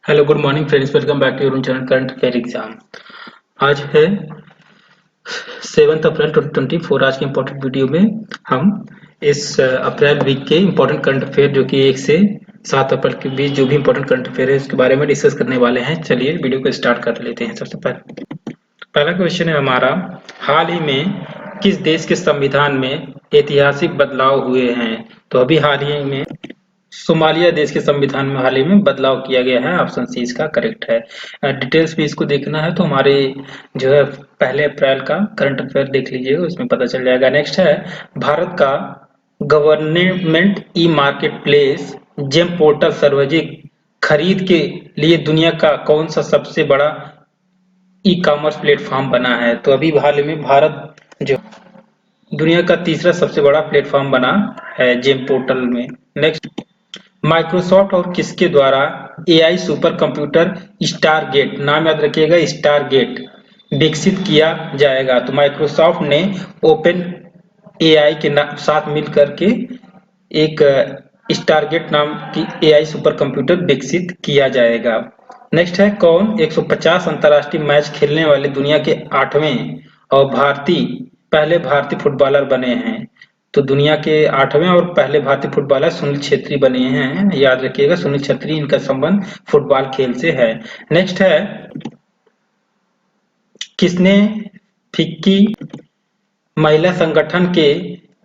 Hello good morning friends, welcome back to your channel current affair exam. आज है 7 अप्रैल 2024। आज के इम्पोर्टेंट वीडियो में हम इस अप्रैल वीक के इम्पोर्टेंट करंट अफेयर जो कि 1 से 7 अप्रैल के बीच जो भी इम्पोर्टेंट करंट अफेयर है उसके बारे में डिस्कस करने वाले हैं। चलिए वीडियो को स्टार्ट कर लेते हैं। सबसे पहला क्वेश्चन है हमारा, हाल ही में किस देश के संविधान में ऐतिहासिक बदलाव हुए हैं? तो अभी हाल ही में सोमालिया देश के संविधान में हाल ही में बदलाव किया गया है। ऑप्शन सी इसका करेक्ट है। डिटेल्स भी इसको देखना है तो हमारे जो है 1 अप्रैल का करंट अफेयर देख लीजिएगा, उसमें पता चल जाएगा। नेक्स्ट है, भारत का government e market place GeM portal सार्वजनिक खरीद के लिए दुनिया का कौन सा सबसे बड़ा ई कॉमर्स प्लेटफॉर्म बना है? तो अभी हाल ही में भारत जो दुनिया का तीसरा सबसे बड़ा प्लेटफॉर्म बना है जेम पोर्टल में। नेक्स्ट, माइक्रोसॉफ्ट और किसके द्वारा एआई सुपर कंप्यूटर स्टारगेट, नाम याद रखिएगा स्टारगेट, विकसित किया जाएगा? तो माइक्रोसॉफ्ट ने ओपन एआई के साथ मिलकर के एक स्टारगेट नाम की एआई सुपर कंप्यूटर विकसित किया जाएगा। नेक्स्ट है, कौन 150 अंतर्राष्ट्रीय मैच खेलने वाले दुनिया के 8वें और पहले भारतीय फुटबॉलर बने हैं? तो दुनिया के 8वें और पहले भारतीय फुटबॉलर सुनील छेत्री बने हैं। याद रखिएगा सुनील छेत्री, इनका संबंध फुटबॉल खेल से है। नेक्स्ट है, किसने फिक्की महिला संगठन के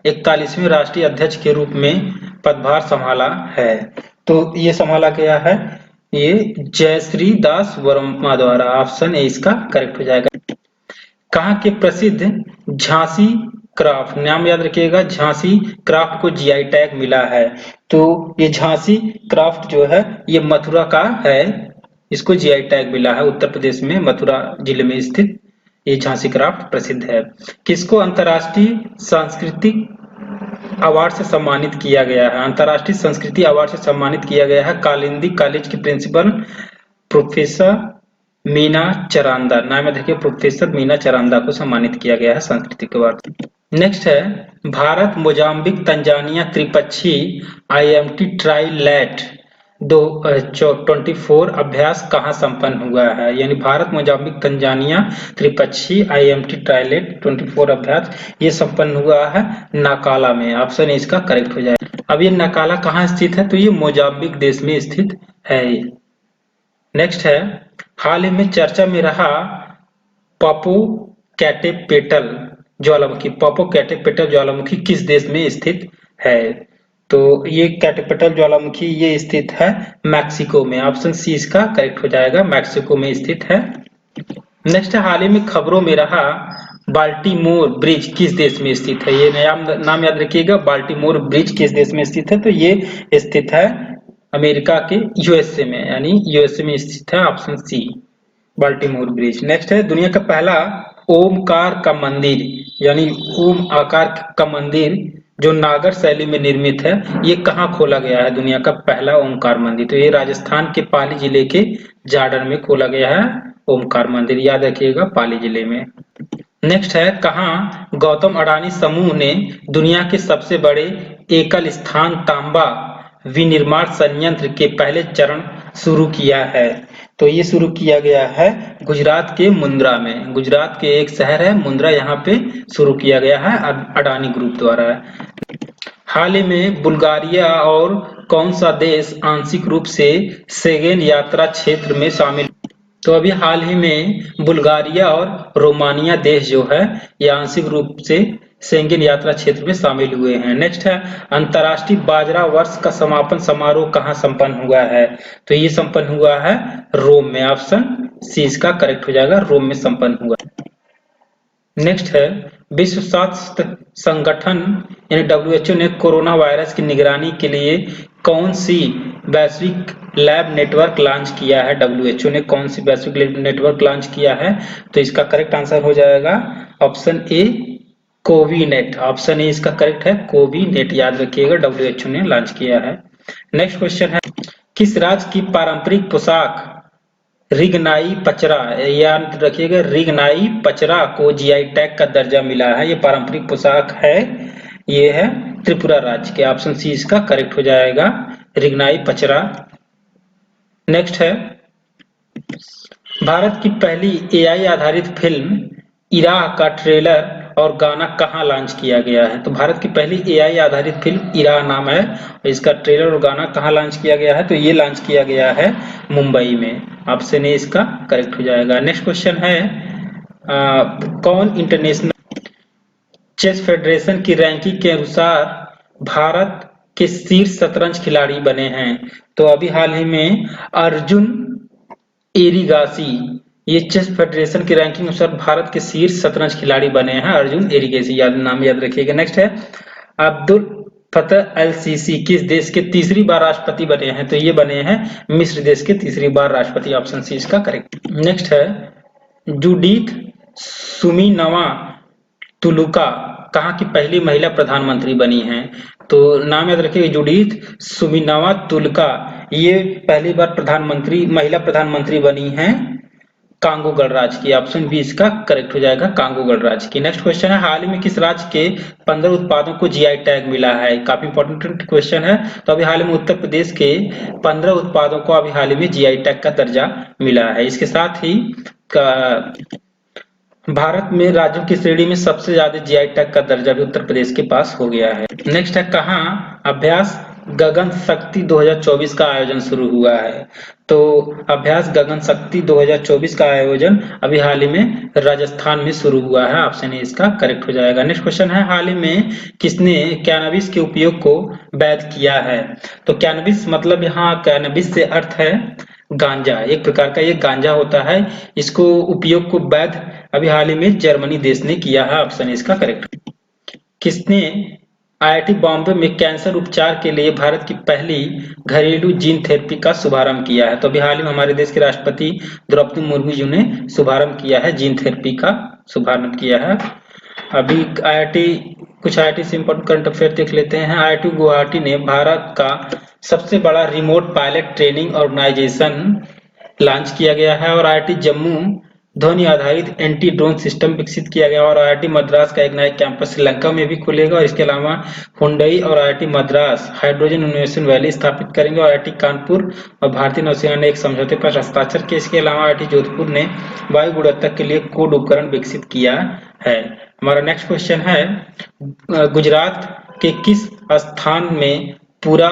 41वें राष्ट्रीय अध्यक्ष के रूप में पदभार संभाला है? तो ये संभाला गया है ये जयश्री दास वर्मा द्वारा। ऑप्शन ए इसका करेक्ट हो जाएगा। कहाँ के प्रसिद्ध झांसी क्राफ्ट, नाम याद रखिएगा झांसी क्राफ्ट को जीआई टैग मिला है? तो ये झांसी क्राफ्ट जो है ये मथुरा का है, इसको जीआई टैग मिला है। उत्तर प्रदेश में मथुरा जिले में स्थित ये झांसी क्राफ्ट प्रसिद्ध है। किसको अंतर्राष्ट्रीय सांस्कृतिक अवार्ड से सम्मानित किया गया है? अंतर्राष्ट्रीय संस्कृति अवार्ड से सम्मानित किया गया है कालिंदी कॉलेज की प्रिंसिपल प्रोफेसर मीना चरांदा, नाम याद रखिए प्रोफेसर मीना चरांदा को सम्मानित किया गया है सांस्कृतिक अवार्ड। नेक्स्ट है, भारत मोजाम्बिक तंजानिया त्रिपक्षीय आईएमटी ट्राइलैट 24 अभ्यास कहाँ संपन्न हुआ है? यानी भारत मोजाम्बिक तंजानिया त्रिपक्षीय आईएमटी ट्राइलेट 24 अभ्यास ये संपन्न हुआ है नाकाला में। ऑप्शन इसका करेक्ट हो जाएगा। अब ये नाकाला कहाँ स्थित है? तो ये मोजाम्बिक देश में स्थित है। नेक्स्ट है, हाल ही में चर्चा में रहा पॉपोकैटेपेटल ज्वालामुखी किस देश में स्थित है? तो ये कैटेपेटल ज्वालामुखी ये स्थित है मैक्सिको में। ऑप्शन सी इसका करेक्ट हो जाएगा, मैक्सिको में स्थित है। नेक्स्ट है, हाल ही में खबरों में रहा बाल्टीमोर ब्रिज किस देश में स्थित है? ये नाम याद रखिएगा, बाल्टीमोर ब्रिज किस देश में स्थित है? तो ये स्थित है अमेरिका के यूएसए में, यानी यूएसए में स्थित है। Option C Baltimore bridge. Next है, दुनिया का पहला ओमकार का मंदिर यानी ओम आकार का मंदिर जो नागर शैली में निर्मित है ये कहाँ खोला गया है? दुनिया का पहला ओमकार मंदिर, तो ये राजस्थान के पाली जिले के जाडर में खोला गया है ओमकार मंदिर, याद रखिएगा पाली जिले में। नेक्स्ट है, कहाँ गौतम अडानी समूह ने दुनिया के सबसे बड़े एकल स्थान तांबा विनिर्माण संयंत्र के पहले चरण शुरू किया है? तो ये शुरू किया गया है गुजरात के मुंद्रा में। गुजरात के एक शहर है मुंद्रा, यहाँ पे शुरू किया गया है अडानी ग्रुप द्वारा। हाल ही में बुल्गारिया और कौन सा देश आंशिक रूप से शेंगेन यात्रा क्षेत्र में शामिल? तो अभी हाल ही में बुल्गारिया और रोमानिया देश जो है ये आंशिक रूप से शेंगेन यात्रा क्षेत्र में शामिल हुए हैं। नेक्स्ट है, अंतर्राष्ट्रीय बाजरा वर्ष का समापन समारोह कहाँ संपन्न हुआ है? तो ये संपन्न हुआ है रोम में। ऑप्शन सी इसका करेक्ट हो जाएगा, रोम में संपन्न हुआ। नेक्स्ट है, विश्व स्वास्थ्य संगठन यानी डब्ल्यूएचओ ने कोरोना वायरस की निगरानी के लिए कौन सी वैश्विक लैब नेटवर्क लॉन्च किया है? डब्ल्यूएचओ ने कौन सी वैश्विक नेटवर्क लॉन्च किया है? तो इसका करेक्ट आंसर हो जाएगा ऑप्शन ए कोविनेट। ऑप्शन ए इसका करेक्ट है कोविनेट, याद रखिएगा डब्ल्यूएचओ ने लॉन्च किया है। नेक्स्ट क्वेश्चन है, किस राज्य की पारंपरिक पोशाक रिगनाई पचरा, याद रखिएगा रिगनाई पचरा को जीआई टैग का दर्जा मिला है? ये पारंपरिक पोशाक है, ये है त्रिपुरा राज्य के। ऑप्शन सी इसका करेक्ट हो जाएगा रिगनाई पचरा। नेक्स्ट है, भारत की पहली एआई आधारित फिल्म इराह का ट्रेलर और गाना कहाँ लॉन्च किया गया है? तो भारत की पहली एआई आधारित फिल्म इराह नाम है और इसका ट्रेलर और गाना कहाँ लॉन्च किया गया है? तो ये लॉन्च किया गया है मुंबई में। ऑप्शन ए इसका करेक्ट हो जाएगा। नेक्स्ट क्वेश्चन है कौन इंटरनेशनल चेस फेडरेशन की रैंकिंग के अनुसार भारत के शीर्ष शतरंज खिलाड़ी बने हैं? तो अभी हाल ही में अर्जुन एरिगासी ये चेस फेडरेशन की रैंकिंग अनुसार भारत के शीर्ष शतरंज खिलाड़ी बने हैं अर्जुन एरिगासी, नाम याद रखिएगा। नेक्स्ट है अब्दुल फतह अल सीसी किस देश के तीसरी बार राष्ट्रपति बने हैं? तो ये बने हैं मिस्र देश के तीसरी बार राष्ट्रपति। ऑप्शन सी इसका करेक्ट। नेक्स्ट है जूडिथ सुमिनवा तुलुका कहाँ की पहली महिला प्रधानमंत्री बनी हैं? तो नाम याद रखिए जूडिथ सुमिनवा तुलका ये पहली बार महिला प्रधानमंत्री बनी हैं कांगो गणराज्य की। ऑप्शन बी इसका करेक्ट हो जाएगा कांगो गणराज्य की। नेक्स्ट क्वेश्चन है हाल ही में किस राज्य के 15 उत्पादों को जीआई टैग मिला है? काफी इंपॉर्टेंट क्वेश्चन है। तो अभी हाल ही में उत्तर प्रदेश के 15 उत्पादों को अभी हाल ही में जीआई टैग का दर्जा मिला है। इसके साथ ही भारत में राज्यों की श्रेणी में सबसे ज्यादा जीआई टैग का दर्जा भी उत्तर प्रदेश के पास हो गया है। नेक्स्ट है कहाँ अभ्यास गगन शक्ति 2024 का आयोजन शुरू हुआ है? तो अभ्यास गगन शक्ति 2024 का आयोजन अभी हाल ही में राजस्थान में शुरू हुआ है। ऑप्शन ए इसका करेक्ट हो जाएगा। नेक्स्ट क्वेश्चन है हाल ही में किसने कैनबिस के उपयोग को वैध किया है? तो कैनबिस मतलब यहाँ कैनबिस से अर्थ है गांजा, एक प्रकार का ये गांजा होता है। इसको उपयोग को वैध अभी हाल ही में जर्मनी देश ने किया है। ऑप्शन इसका करेक्ट। किसने आईआईटी बॉम्बे में कैंसर उपचार के लिए भारत की पहली घरेलू जीन थेरेपी का शुभारंभ किया है? तो अभी हाल ही में हमारे देश के राष्ट्रपति द्रौपदी मुर्मू जी ने शुभारंभ किया है, जीन थेरेपी का शुभारंभ किया है। अभी कुछ आईआईटी से इंपॉर्टेंट करंट अफेयर देख लेते हैं। आईआईटी गुवाहाटी ने भारत का सबसे बड़ा remote pilot training organisation launch किया गया है और आईआईटी जम्मू ध्वनि आधारित एंटी ड्रोन सिस्टम विकसित किया गया और आईआईटी मद्रास का एक नया कैंपस श्रीलंका में भी खुलेगा और इसके अलावा हुंडई और IIT Madras hydrogen innovation valley स्थापित करेंगे और आईआईटी कानपुर और भारतीय नौसेना ने एक समझौते पर हस्ताक्षर किए। इसके अलावा आईआईटी जोधपुर ने वायु गुणवत्ता के लिए कोड उपकरण विकसित किया है। हमारा नेक्स्ट क्वेश्चन है गुजरात के किस स्थान में पूरा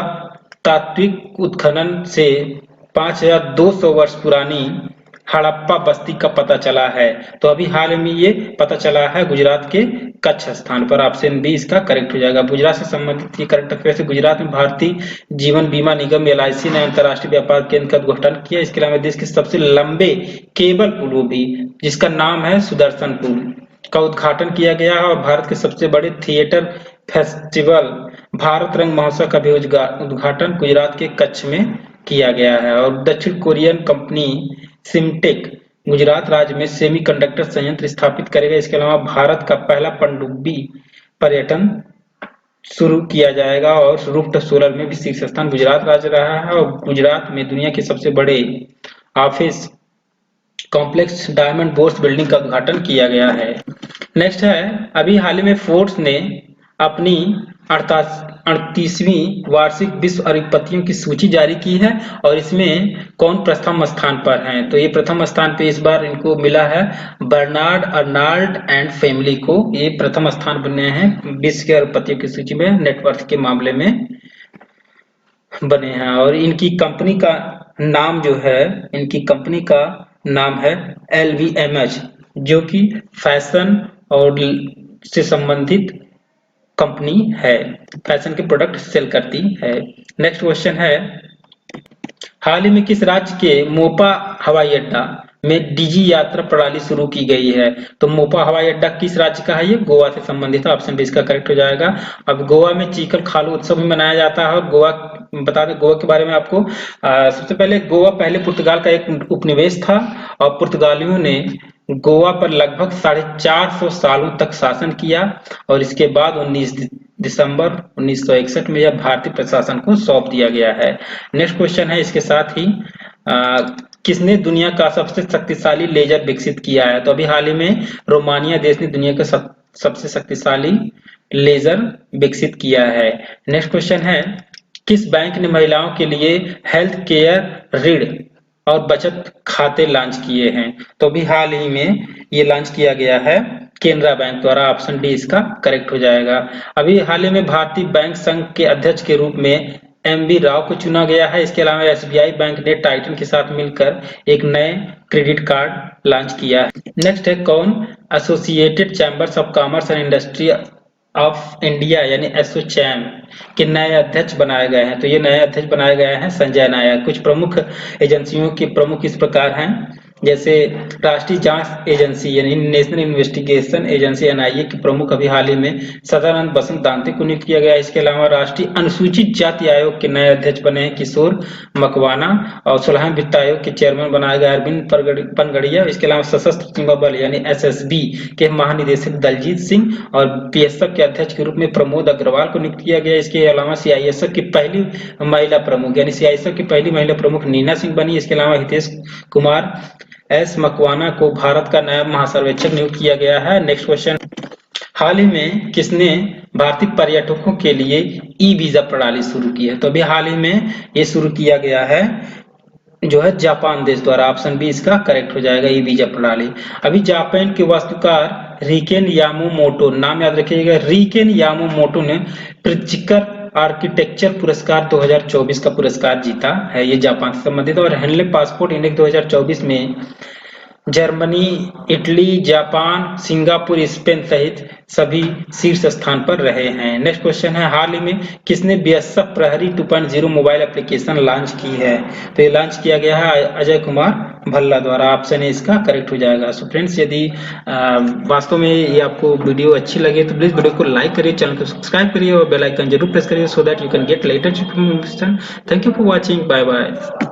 तात्विक उत्खनन से 5200 वर्ष पुरानी हड़प्पा बस्ती का पता चला है? तो अभी हाल में ये पता चला है गुजरात के कच्छ स्थान पर। ऑप्शन बी इसका करेक्ट हो जाएगा। गुजरात से संबंधित ये करंट अफेयर से गुजरात में भारतीय जीवन बीमा निगम एलआईसी ने अंतर्राष्ट्रीय व्यापार केंद्र का उद्घाटन किया। इसके अलावा देश के सबसे लंबे केबल पुल भी जिसका नाम है सुदर्शन पुल का उद्घाटन किया गया है और भारत के सबसे बड़े थिएटर फेस्टिवल भारत रंग महोत्सव का भी उद्घाटन गुजरात के कच्छ में किया गया है और दक्षिण कोरियन कंपनी सिमटेक गुजरात राज्य में सेमीकंडक्टर संयंत्र स्थापित करेगा। इसके अलावा भारत का पहला पनडुब्बी पर्यटन शुरू किया जाएगा और रूफटॉप सोलर में भी शीर्ष स्थान गुजरात राज्य रहा है और गुजरात में दुनिया के सबसे बड़े office complex diamond bourse building का उद्घाटन किया गया है। नेक्स्ट है अभी हाल ही में फोर्ब्स ने अपनी 38वीं वार्षिक विश्व अरबपतियों की सूची जारी की है और इसमें कौन प्रथम स्थान पर हैं? तो ये प्रथम स्थान पे इस बार इनको मिला है बर्नार्ड अर्नाल्ड एंड फैमिली को। ये प्रथम स्थान बने हैं विश्व के अरबपतियों की सूची में नेटवर्थ के मामले में बने हैं और इनकी कंपनी का नाम है LVMH जो कि फैशन और से संबंधित कंपनी है, फैशन के प्रोडक्ट सेल करती है। नेक्स्ट क्वेश्चन है हाल ही में किस राज्य के मोपा हवाई अड्डा में डिजी यात्रा प्रणाली शुरू की गई है? तो मोपा हवाई अड्डा किस राज्य का है? ये गोवा से संबंधित है। ऑप्शन बी इसका करेक्ट हो जाएगा। अब गोवा में चीकल खालू उत्सव भी मनाया जाता है और गोवा बता दें गोवा के बारे में आपको सबसे पहले गोवा पहले पुर्तगाल का एक उपनिवेश था और पुर्तगालियों ने गोवा पर लगभग 450 सालों तक शासन किया और इसके बाद 19 दिसंबर 1961 में यह भारतीय प्रशासन को सौंप दिया गया है। नेक्स्ट क्वेश्चन है इसके साथ ही किसने दुनिया का सबसे शक्तिशाली लेजर विकसित किया है? तो अभी हाल ही में रोमानिया देश ने दुनिया का सबसे शक्तिशाली लेजर विकसित किया है। नेक्स्ट क्वेश्चन है किस बैंक ने महिलाओं के लिए हेल्थ केयर ऋण और बचत खाते लॉन्च किए हैं। तो अभी हाल ही में ये लॉन्च किया गया है केनरा बैंक द्वारा। ऑप्शन डी इसका करेक्ट हो जाएगा। अभी हाल ही में भारतीय बैंक संघ के अध्यक्ष के रूप में एम.वी. राव को चुना गया है। इसके अलावा एसबीआई बैंक ने टाइटन के साथ मिलकर एक नए क्रेडिट कार्ड लॉन्च किया है। नेक्स्ट है कौन associated chambers of commerce and industry of India यानी एसोचैम के नए अध्यक्ष बनाए गए हैं। तो ये नए अध्यक्ष बनाए गए हैं संजय नायक। कुछ प्रमुख एजेंसियों के प्रमुख इस प्रकार हैं, जैसे राष्ट्रीय जांच एजेंसी यानी नेशनल इन्वेस्टिगेशन एजेंसी एनआईए के प्रमुख अभी हाल ही में सदानंद बसंत दांते को नियुक्त किया गया है। इसके अलावा राष्ट्रीय अनुसूचित जाति आयोग के नए अध्यक्ष बने हैं किशोर मकवाना और 16वें वित्त आयोग के चेयरमैन बनाए गए अरविंद पनगड़िया। इसके अलावा सशस्त्र सीमा बल यानी एसएसबी के महानिदेशक दलजीत सिंह और बीएसएफ के अध्यक्ष के रूप में प्रमोद अग्रवाल को नियुक्त किया गया। इसके अलावा सीआईएसएफ की पहली महिला प्रमुख यानी सीआईएसएफ की पहली महिला प्रमुख नीना सिंह बनी। इसके अलावा हितेश कुमार एस मकवाना को भारत का नया महासर्वेक्षक नियुक्त किया गया है। नेक्स्ट क्वेश्चन, हाल ही में किसने भारतीय पर्यटकों के लिए ई वीजा प्रणाली शुरू की है? तो अभी हाल ही में ये शुरू किया गया है जो है जापान देश द्वारा। ऑप्शन बी इसका करेक्ट हो जाएगा ई वीजा प्रणाली। अभी जापान के वास्तुकार रीकेन यामामोटो, नाम याद रखिएगा, रीकेन यामामोटो ने प्रिज्कर आर्किटेक्चर पुरस्कार 2024 का पुरस्कार जीता है। ये जापान से संबंधित। और हेनले पासपोर्ट इंडेक्स 2024 में Germany, Italy, Japan, Singapore, Spain सहित सभी शीर्ष स्थान पर रहे हैं। नेक्स्ट क्वेश्चन है, हाल ही में किसने बीएसएफ प्रहरी 2.0 मोबाइल एप्लीकेशन लॉन्च की है? तो ये लॉन्च किया गया है अजय कुमार भल्ला द्वारा। ऑप्शन ए इसका करेक्ट हो जाएगा। सो फ्रेंड्स, यदि वास्तव में ये आपको वीडियो अच्छी लगे तो प्लीज वीडियो को लाइक करिए, चैनल को सब्सक्राइब करिए और बेल आइकन जरूर प्रेस करिए so that you can get latest information. Thank you for watching, bye bye.